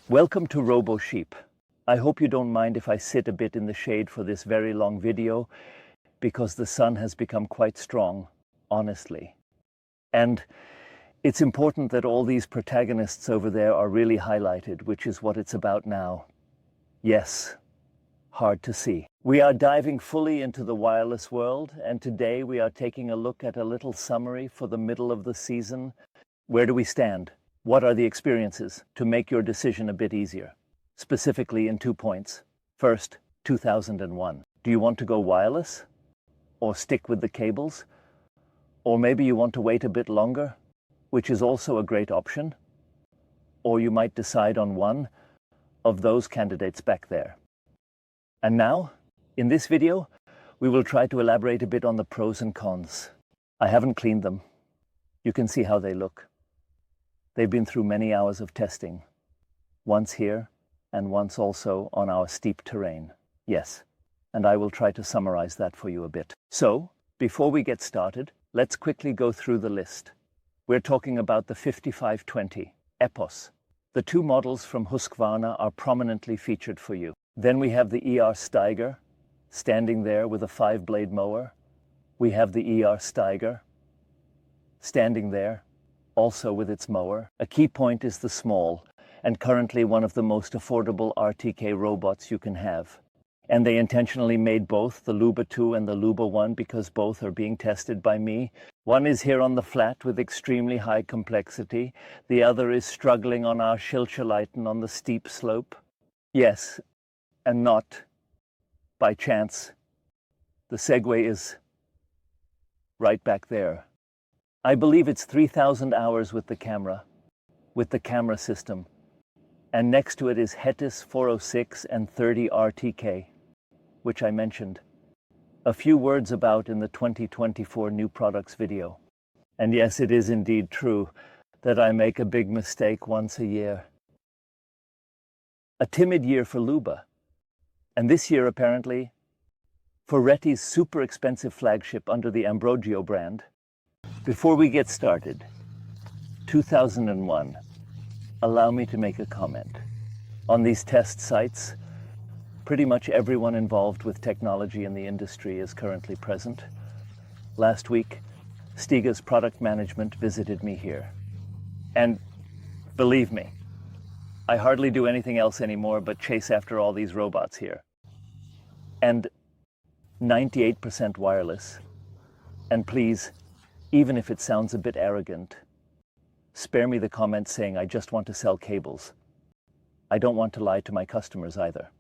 Welcome to Robo Sheep. I hope you don't mind if I sit a bit in the shade for this very long video, because the sun has become quite strong, honestly. And it's important that all these protagonists over there are really highlighted, which is what it's about now. Yes, hard to see. We are diving fully into the wireless world, and today we are taking a look at a little summary for the middle of the season. Where do we stand? What are the experiences to make your decision a bit easier? Specifically in 2 points. First, 2001. Do you want to go wireless? Or stick with the cables? Or maybe you want to wait a bit longer, which is also a great option? Or you might decide on one of those candidates back there. And now, in this video, we will try to elaborate a bit on the pros and cons. I haven't cleaned them. You can see how they look. They've been through many hours of testing, once here and once also on our steep terrain. Yes, and I will try to summarize that for you a bit. So, before we get started, let's quickly go through the list. We're talking about the 5520 EPOS. The 2 models from Husqvarna are prominently featured for you. Then we have the Stiga, standing there with a 5-blade mower. We have the Stiga, standing there, also with its mower. A key point is the small, and currently one of the most affordable RTK robots you can have. And they intentionally made both the Luba 2 and the Luba 1 because both are being tested by me. One is here on the flat with extremely high complexity. The other is struggling on our Schilcherleiten on the steep slope. Yes, and not by chance. The Segway is right back there. I believe it's 3,000 hours with the camera system. And next to it is Hetis 406 and 30 RTK, which I mentioned a few words about in the 2024 new products video. And yes, it is indeed true that I make a big mistake once a year. A timid year for Luba. And this year, apparently, for Retti's super expensive flagship under the Ambrogio brand. Before we get started, 2001, allow me to make a comment. On these test sites, pretty much everyone involved with technology in the industry is currently present. Last week, Stiga's product management visited me here. And believe me, I hardly do anything else anymore but chase after all these robots here. And 98% wireless. And please, even if it sounds a bit arrogant, spare me the comments saying I just want to sell cables. I don't want to lie to my customers either.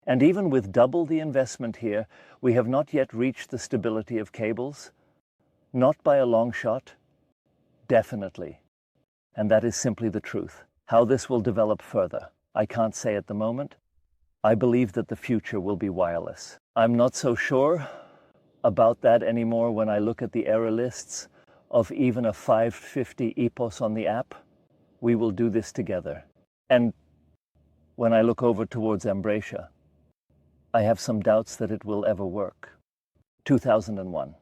And even with double the investment here, we have not yet reached the stability of cables. Not by a long shot, definitely. And that is simply the truth. How this will develop further, I can't say at the moment. I believe that the future will be wireless. I'm not so sure about that anymore when I look at the error lists of even a 550 EPOS on the app. We will do this together. And when I look over towards Ambrogio, I have some doubts that it will ever work. 2001.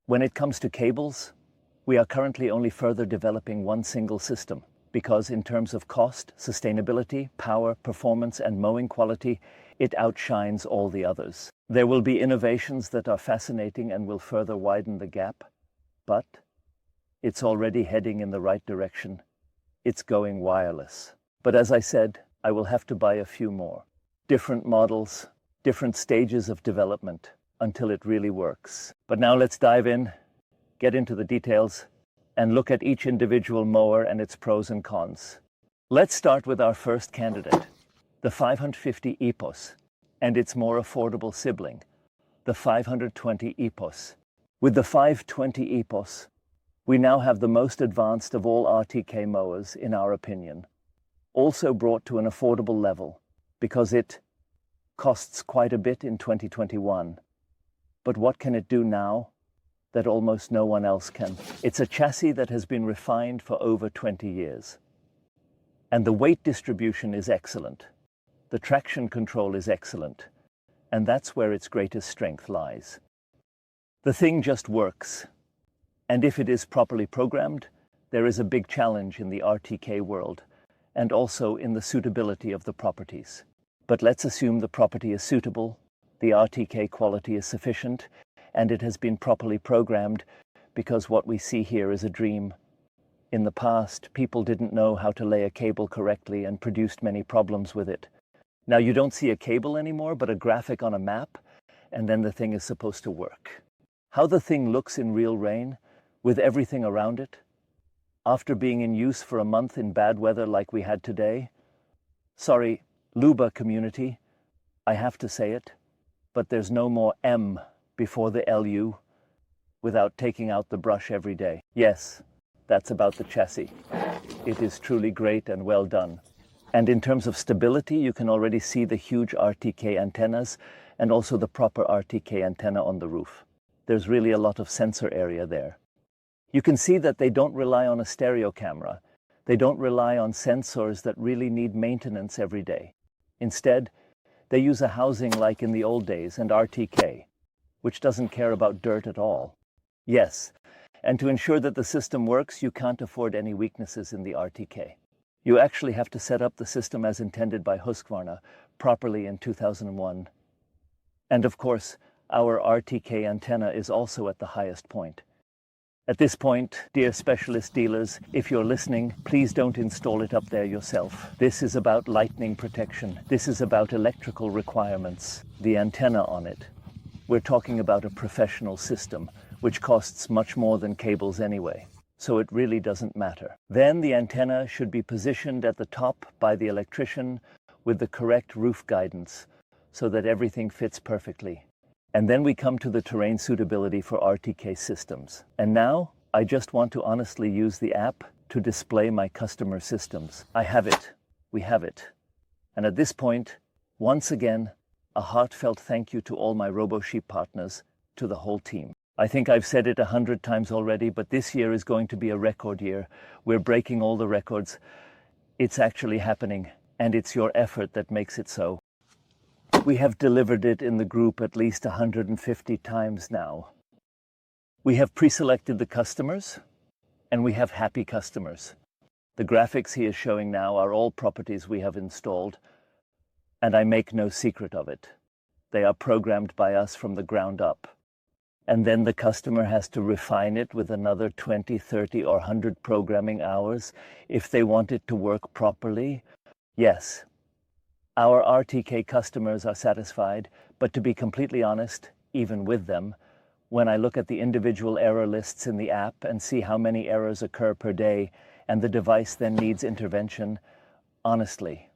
When it comes to cables, we are currently only further developing one single system, because in terms of cost, sustainability, power, performance, and mowing quality, it outshines all the others. There will be innovations that are fascinating and will further widen the gap, but it's already heading in the right direction. It's going wireless. But as I said, I will have to buy a few more. Different models, different stages of development until it really works. But now let's dive in, get into the details, and look at each individual mower and its pros and cons. Let's start with our first candidate, the 550 EPOS, and its more affordable sibling, the 520 EPOS. With the 520 EPOS, we now have the most advanced of all RTK mowers, in our opinion, also brought to an affordable level, because it costs quite a bit in 2021. But what can it do now that almost no one else can? It's a chassis that has been refined for over 20 years. And the weight distribution is excellent. The traction control is excellent. And that's where its greatest strength lies. The thing just works. And if it is properly programmed, there is a big challenge in the RTK world, and also in the suitability of the properties. But let's assume the property is suitable, the RTK quality is sufficient, and it has been properly programmed, because what we see here is a dream. In the past, people didn't know how to lay a cable correctly and produced many problems with it. Now you don't see a cable anymore, but a graphic on a map, and then the thing is supposed to work. How the thing looks in real rain, with everything around it, after being in use for a month in bad weather like we had today. Sorry, Luba community, I have to say it, but there's no more M before the LU without taking out the brush every day. Yes, that's about the chassis. It is truly great and well done. And in terms of stability, you can already see the huge RTK antennas and also the proper RTK antenna on the roof. There's really a lot of sensor area there. You can see that they don't rely on a stereo camera. They don't rely on sensors that really need maintenance every day. Instead, they use a housing like in the old days and RTK, which doesn't care about dirt at all. Yes, and to ensure that the system works, you can't afford any weaknesses in the RTK. You actually have to set up the system as intended by Husqvarna properly in 2001. And of course, our RTK antenna is also at the highest point. At this point, dear specialist dealers, if you're listening, please don't install it up there yourself. This is about lightning protection. This is about electrical requirements, the antenna on it. We're talking about a professional system, which costs much more than cables anyway, so it really doesn't matter. Then the antenna should be positioned at the top by the electrician with the correct roof guidance, so that everything fits perfectly. And then we come to the terrain suitability for RTK systems. And now, I just want to honestly use the app to display my customer systems. I have it. We have it. And at this point, once again, a heartfelt thank you to all my RoboSheep partners, to the whole team. I think I've said it 100 times already, but this year is going to be a record year. We're breaking all the records. It's actually happening, and it's your effort that makes it so. We have delivered it in the group at least 150 times now. We have pre-selected the customers, and we have happy customers. The graphics he is showing now are all properties we have installed, and I make no secret of it. They are programmed by us from the ground up. And then the customer has to refine it with another 20, 30, or 100 programming hours if they want it to work properly. Yes, our RTK customers are satisfied, but to be completely honest, even with them, when I look at the individual error lists in the app and see how many errors occur per day, and the device then needs intervention, honestly,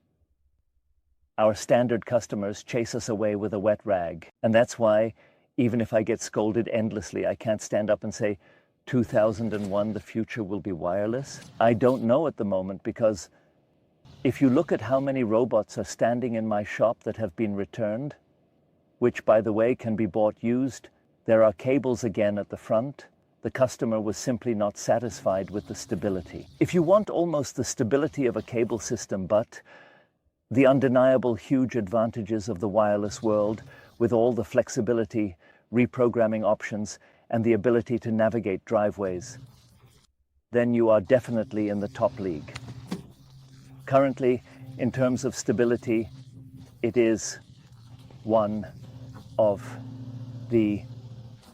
our standard customers chase us away with a wet rag. And that's why, even if I get scolded endlessly, I can't stand up and say, 2001, the future will be wireless. I don't know at the moment, because if you look at how many robots are standing in my shop that have been returned, which by the way can be bought used, there are cables again at the front. The customer was simply not satisfied with the stability. If you want almost the stability of a cable system, but the undeniable huge advantages of the wireless world with all the flexibility, reprogramming options, and the ability to navigate driveways, then you are definitely in the top league. Currently, in terms of stability, it is one of the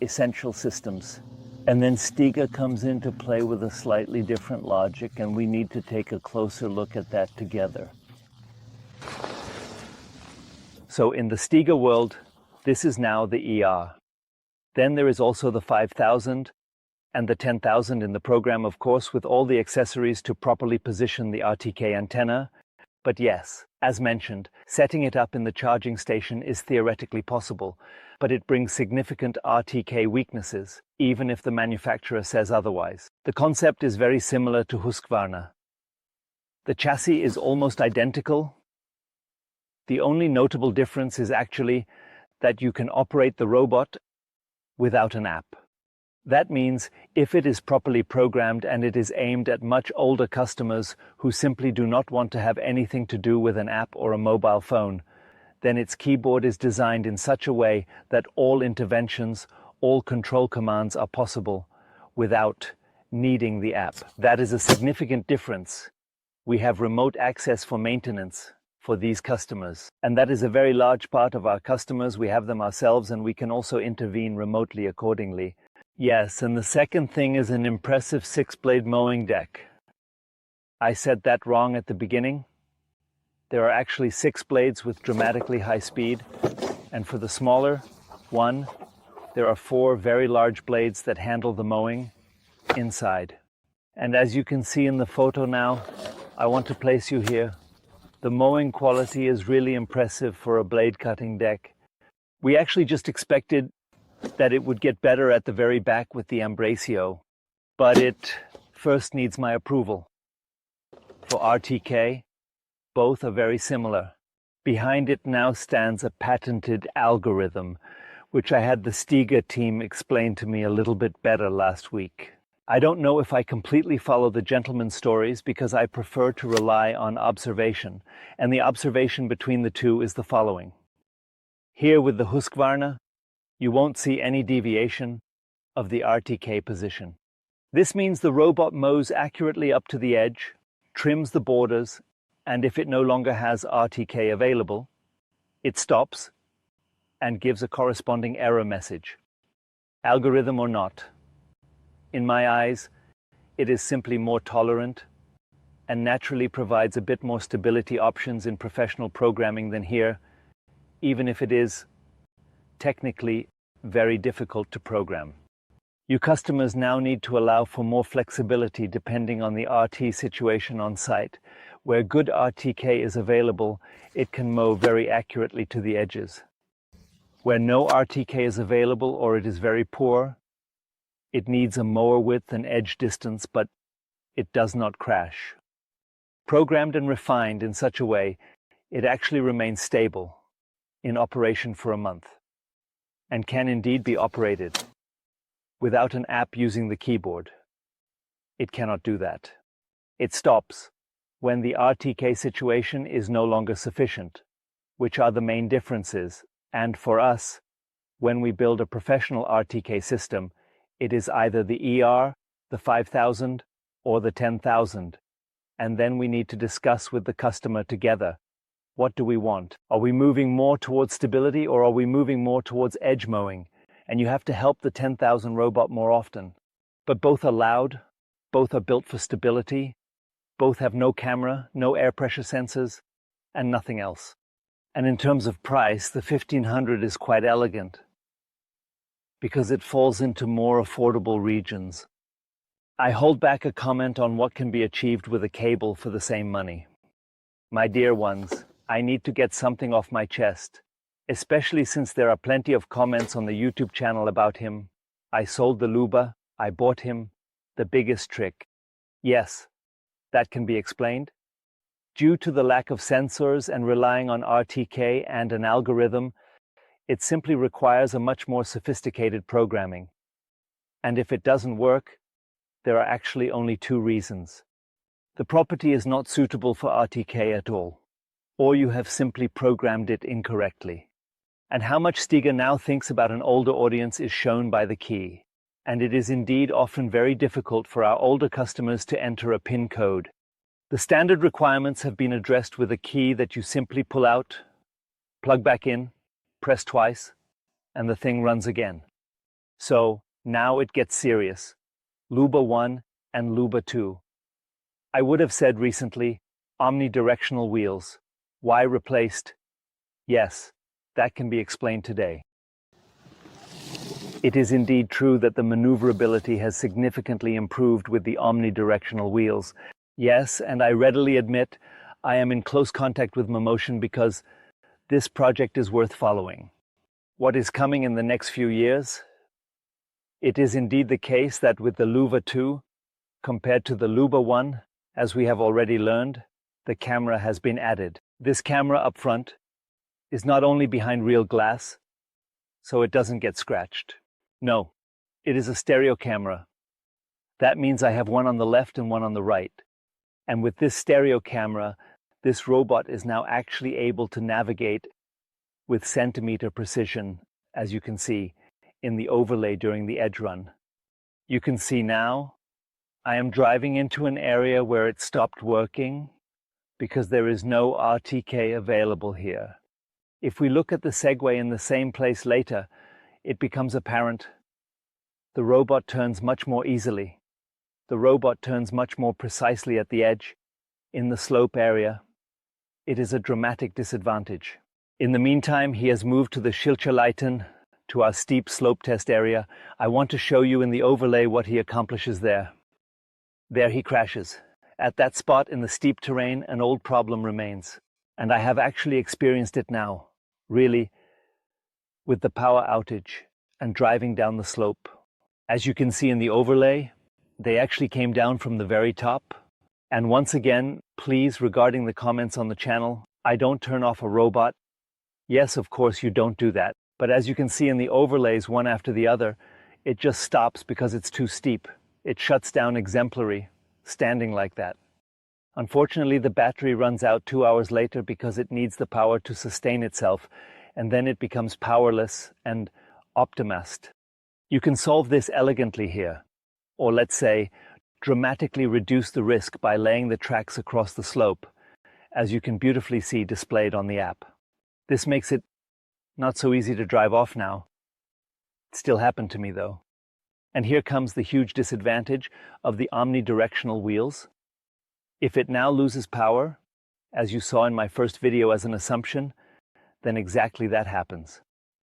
essential systems. And then Stiga comes into play with a slightly different logic, and we need to take a closer look at that together. So in the Stiga world, this is now the ER. Then there is also the 5000 and the 10,000 in the program, of course, with all the accessories to properly position the RTK antenna. But yes, as mentioned, setting it up in the charging station is theoretically possible, but it brings significant RTK weaknesses, even if the manufacturer says otherwise. The concept is very similar to Husqvarna. The chassis is almost identical. The only notable difference is actually that you can operate the robot without an app. That means if it is properly programmed and it is aimed at much older customers who simply do not want to have anything to do with an app or a mobile phone, then its keyboard is designed in such a way that all interventions, all control commands are possible without needing the app. That is a significant difference We have remote access for maintenance for these customers. And that is a very large part of our customers. We have them ourselves, and we can also intervene remotely accordingly. Yes, and the second thing is an impressive 6-blade mowing deck. I said that wrong at the beginning. There are actually 6 blades with dramatically high speed, and for the smaller one, there are 4 very large blades that handle the mowing inside. And as you can see in the photo now, I want to place you here. The mowing quality is really impressive for a blade cutting deck. We actually just expected that it would get better at the very back with the Ambrogio, but it first needs my approval. For RTK, both are very similar. Behind it now stands a patented algorithm, which I had the Stiga team explain to me a little bit better last week. I don't know if I completely follow the gentleman's stories because I prefer to rely on observation, and the observation between the two is the following. Here with the Husqvarna, you won't see any deviation of the RTK position. This means the robot mows accurately up to the edge, trims the borders, and if it no longer has RTK available, it stops and gives a corresponding error message. Algorithm or not. In my eyes, it is simply more tolerant and naturally provides a bit more stability options in professional programming than here, even if it is technically very difficult to program. You customers now need to allow for more flexibility depending on the RT situation on site. Where good RTK is available, it can mow very accurately to the edges. Where no RTK is available or it is very poor, it needs a mower width and edge distance, but it does not crash. Programmed and refined in such a way, it actually remains stable in operation for a month and can indeed be operated without an app using the keyboard. It cannot do that. It stops when the RTK situation is no longer sufficient, which are the main differences. And for us, when we build a professional RTK system, it is either the ER, the 5000, or the 10,000. And then we need to discuss with the customer together. What do we want? Are we moving more towards stability or are we moving more towards edge mowing? And you have to help the 10,000 robot more often. But both are loud, both are built for stability, both have no camera, no air pressure sensors, and nothing else. And in terms of price, the 1500 is quite elegant because it falls into more affordable regions. I hold back a comment on what can be achieved with a cable for the same money. My dear ones, I need to get something off my chest, especially since there are plenty of comments on the YouTube channel about him. I sold the Luba, I bought him, the biggest trick. Yes, that can be explained. Due to the lack of sensors and relying on RTK and an algorithm, it simply requires a much more sophisticated programming. And if it doesn't work, there are actually only 2 reasons. The property is not suitable for RTK at all, or you have simply programmed it incorrectly. And how much Stiga now thinks about an older audience is shown by the key. And it is indeed often very difficult for our older customers to enter a PIN code. The standard requirements have been addressed with a key that you simply pull out, plug back in, press twice, and the thing runs again. So now it gets serious. Luba 1 and Luba 2. I would have said recently, omnidirectional wheels. Why replaced? Yes, that can be explained today. It is indeed true that the maneuverability has significantly improved with the omnidirectional wheels. Yes, and I readily admit I am in close contact with Mammotion because this project is worth following. What is coming in the next few years? It is indeed the case that with the Luba 2, compared to the Luba 1, as we have already learned, the camera has been added. This camera up front is not only behind real glass, so it doesn't get scratched. No, it is a stereo camera. That means I have one on the left and one on the right. And with this stereo camera, this robot is now actually able to navigate with centimeter precision, as you can see, in the overlay during the edge run. You can see now I am driving into an area where it stopped working because there is no RTK available here. If we look at the Segway in the same place later, it becomes apparent. The robot turns much more easily. The robot turns much more precisely at the edge, in the slope area. It is a dramatic disadvantage. In the meantime, he has moved to the Schilcherleiten, to our steep slope test area. I want to show you in the overlay what he accomplishes there. There he crashes. At that spot in the steep terrain, an old problem remains. And I have actually experienced it now, really, with the power outage and driving down the slope. As you can see in the overlay, they actually came down from the very top. And once again, please, regarding the comments on the channel, I don't turn off a robot. Yes, of course you don't do that. But as you can see in the overlays, one after the other, it just stops because it's too steep. It shuts down exemplary, standing like that. Unfortunately, the battery runs out 2 hours later because it needs the power to sustain itself, and then it becomes powerless and optimized. You can solve this elegantly here, or let's say, dramatically reduce the risk by laying the tracks across the slope, as you can beautifully see displayed on the app. This makes it not so easy to drive off now. It still happened to me though. And here comes the huge disadvantage of the omnidirectional wheels. If it now loses power, as you saw in my first video as an assumption, then exactly that happens.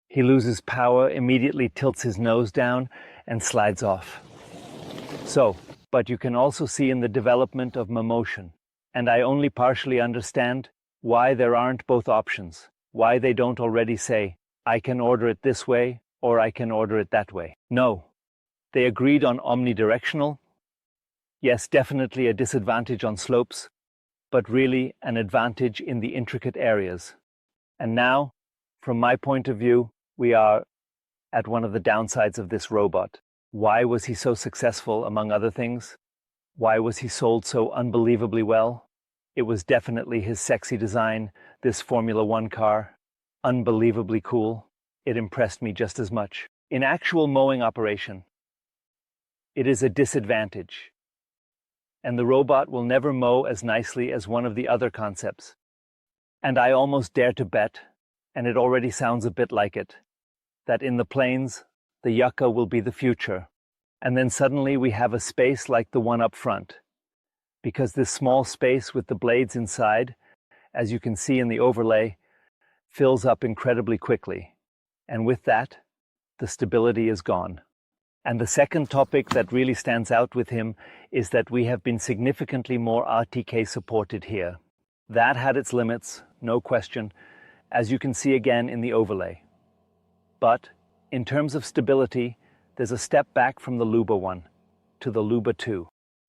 He loses power, immediately tilts his nose down, and slides off. But you can also see in the development of Mammotion, and I only partially understand why there aren't both options, why they don't already say, I can order it this way, or I can order it that way. No. They agreed on omnidirectional. Yes, definitely a disadvantage on slopes, but really an advantage in the intricate areas. And now, from my point of view, we are at one of the downsides of this robot. Why was he so successful, among other things? Why was he sold so unbelievably well? It was definitely his sexy design, this Formula One car. Unbelievably cool. It impressed me just as much. In actual mowing operation, it is a disadvantage. And the robot will never mow as nicely as one of the other concepts. And I almost dare to bet, and it already sounds a bit like it, that in the plains, the yucca will be the future. And then suddenly we have a space like the one up front. Because this small space with the blades inside, as you can see in the overlay, fills up incredibly quickly. And with that, the stability is gone. And the second topic that really stands out with him is that we have been significantly more RTK supported here. That had its limits, no question, as you can see again in the overlay. But in terms of stability, there's a step back from the Luba one to the Luba 2.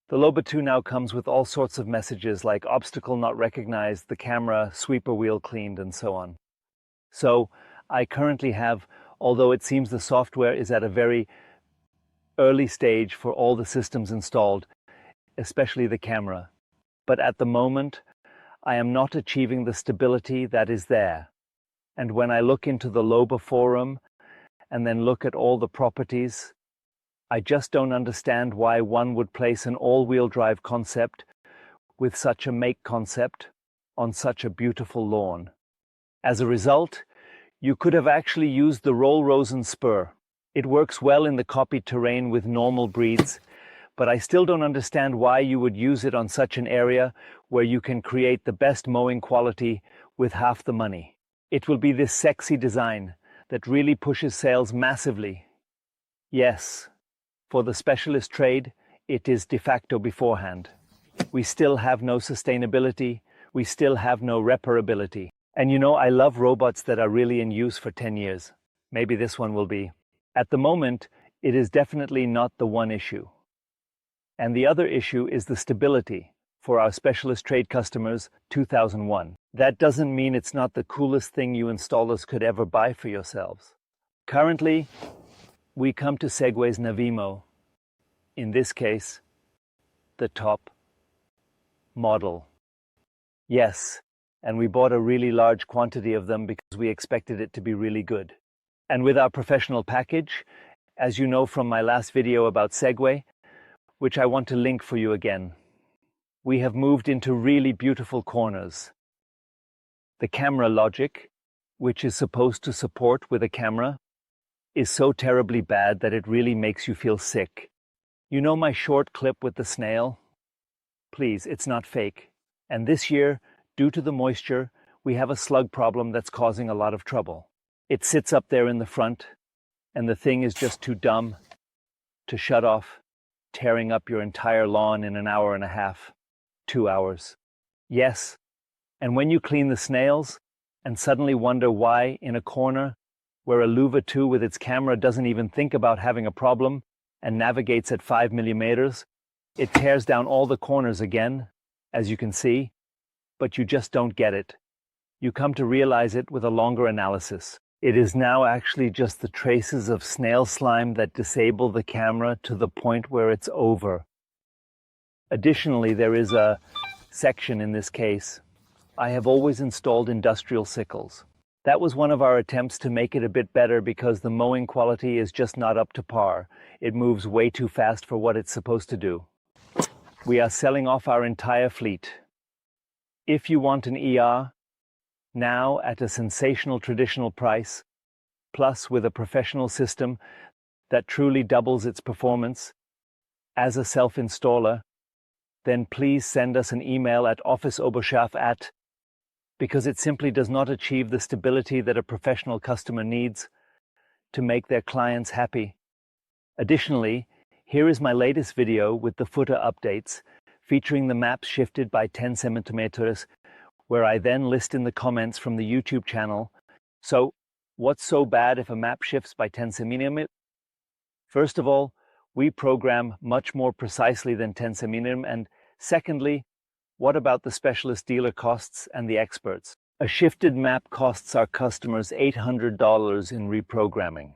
The Luba 2 now comes with all sorts of messages like obstacle not recognized, the camera, sweeper wheel cleaned, and so on. So I currently have, although it seems the software is at a very early stage for all the systems installed, especially the camera. But at the moment, I am not achieving the stability that is there. And when I look into the Luba forum and then look at all the properties, I just don't understand why one would place an all-wheel drive concept with such a make concept on such a beautiful lawn. As a result, you could have actually used the Roll-Rosen spur. It works well in the copied terrain with normal breeds, but I still don't understand why you would use it on such an area where you can create the best mowing quality with half the money. It will be this sexy design that really pushes sales massively. Yes, for the specialist trade, it is de facto beforehand. We still have no sustainability, we still have no reparability. And you know, I love robots that are really in use for 10 years. Maybe this one will be. At the moment, it is definitely not the one issue. And the other issue is the stability for our specialist trade customers 2001. That doesn't mean it's not the coolest thing you installers could ever buy for yourselves. Currently, we come to Segway's Navimow. In this case, the top model. Yes, and we bought a really large quantity of them because we expected it to be really good. And with our professional package, as you know from my last video about Segway, which I want to link for you again. We have moved into really beautiful corners. The camera logic, which is supposed to support with a camera, is so terribly bad that it really makes you feel sick. You know my short clip with the snail? Please, it's not fake. And this year, due to the moisture, we have a slug problem that's causing a lot of trouble. It sits up there in the front, and the thing is just too dumb to shut off, tearing up your entire lawn in an hour and a half, 2 hours. Yes, and when you clean the snails and suddenly wonder why in a corner where a Luba 2 with its camera doesn't even think about having a problem and navigates at 5 millimeters, it tears down all the corners again, as you can see, but you just don't get it. You come to realize it with a longer analysis. It is now actually just the traces of snail slime that disable the camera to the point where it's over. Additionally, there is a section in this case. I have always installed industrial sickles. That was one of our attempts to make it a bit better because the mowing quality is just not up to par. It moves way too fast for what it's supposed to do. We are selling off our entire fleet. If you want an ER, now at a sensational traditional price, plus with a professional system that truly doubles its performance as a self-installer, then please send us an email at office.roboschaf@, because it simply does not achieve the stability that a professional customer needs to make their clients happy. Additionally, here is my latest video with the footer updates, featuring the maps shifted by 10 centimeters, where I then list in the comments from the YouTube channel. So, what's so bad if a map shifts by 10 centimeters? First of all, we program much more precisely than 10 centimeters, and secondly, what about the specialist dealer costs and the experts? A shifted map costs our customers $800 in reprogramming.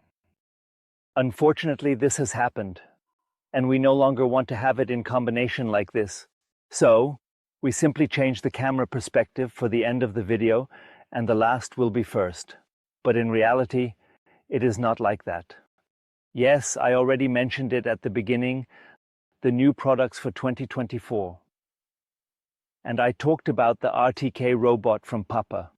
Unfortunately, this has happened, and we no longer want to have it in combination like this. So, we simply change the camera perspective for the end of the video, and the last will be first. But in reality, it is not like that. Yes, I already mentioned it at the beginning, the new products for 2024. And I talked about the RTK robot from Papa.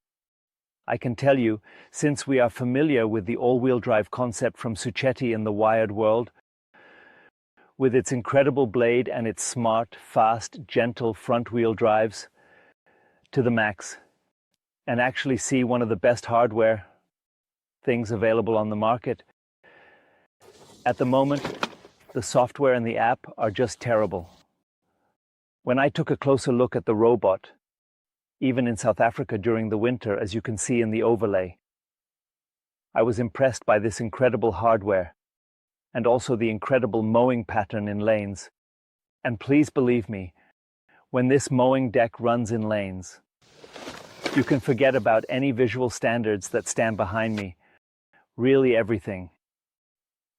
I can tell you, since we are familiar with the all-wheel drive concept from Zucchetti in the wired world, with its incredible blade and its smart, fast, gentle front-wheel drives to the max, and actually see one of the best hardware things available on the market. At the moment, the software and the app are just terrible. When I took a closer look at the robot, even in South Africa during the winter, as you can see in the overlay, I was impressed by this incredible hardware and also the incredible mowing pattern in lanes. And please believe me, when this mowing deck runs in lanes, you can forget about any visual standards that stand behind me, really everything,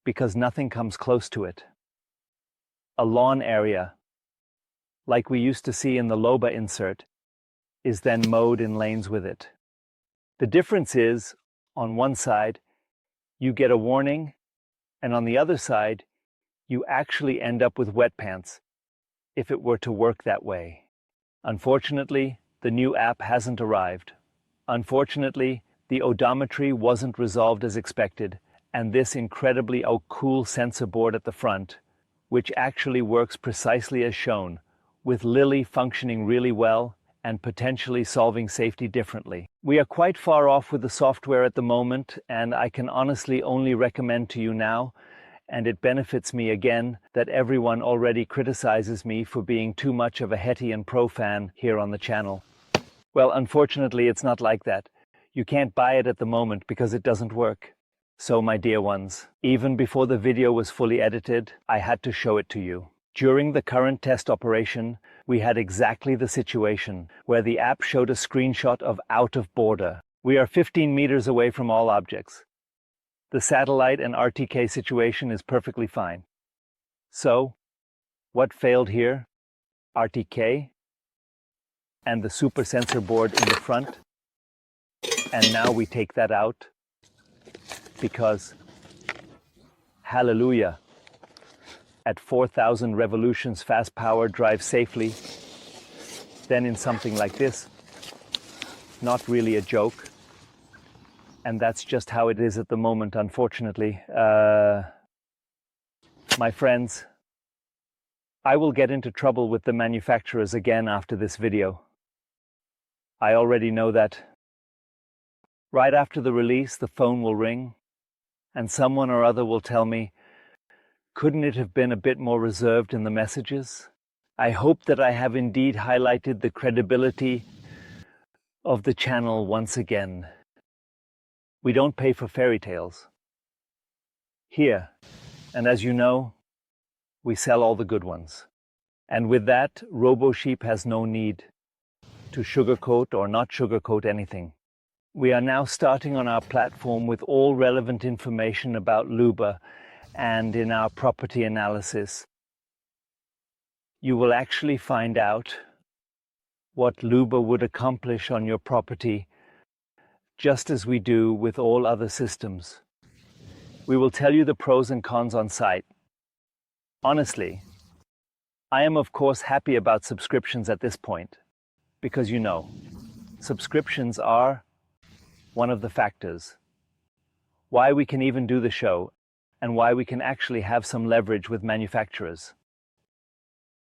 because nothing comes close to it. A lawn area, like we used to see in the Luba insert, is then mowed in lanes with it. The difference is, on one side, you get a warning, and on the other side, you actually end up with wet pants, if it were to work that way. Unfortunately, the new app hasn't arrived. Unfortunately, the odometry wasn't resolved as expected, and this incredibly cool sensor board at the front, which actually works precisely as shown, with Lily functioning really well and potentially solving safety differently. We are quite far off with the software at the moment, and I can honestly only recommend to you now, and it benefits me again, that everyone already criticizes me for being too much of a Hetty and Pro fan here on the channel. Well, unfortunately, it's not like that. You can't buy it at the moment because it doesn't work. So, my dear ones, even before the video was fully edited, I had to show it to you. During the current test operation, we had exactly the situation where the app showed a screenshot of out of border. We are 15 meters away from all objects. The satellite and RTK situation is perfectly fine. So, what failed here? RTK and the super sensor board in the front. And now we take that out because, hallelujah, at 4,000 revolutions fast power drive safely, then in something like this. Not really a joke. And that's just how it is at the moment, unfortunately. My friends, I will get into trouble with the manufacturers again after this video. I already know that. Right after the release, the phone will ring, and someone or other will tell me, couldn't it have been a bit more reserved in the messages? I hope that I have indeed highlighted the credibility of the channel once again. We don't pay for fairy tales here, and as you know, we sell all the good ones. And with that, RoboSheep has no need to sugarcoat or not sugarcoat anything. We are now starting on our platform with all relevant information about Luba, and in our property analysis, you will actually find out what Luba would accomplish on your property, just as we do with all other systems. We will tell you the pros and cons on site. Honestly, I am of course happy about subscriptions at this point, because you know, subscriptions are one of the factors why we can even do the show and why we can actually have some leverage with manufacturers.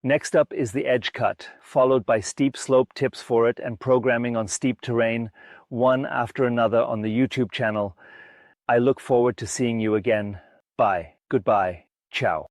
Next up is the edge cut, followed by steep slope tips for it and programming on steep terrain, one after another on the YouTube channel. I look forward to seeing you again. Bye. Goodbye. Ciao.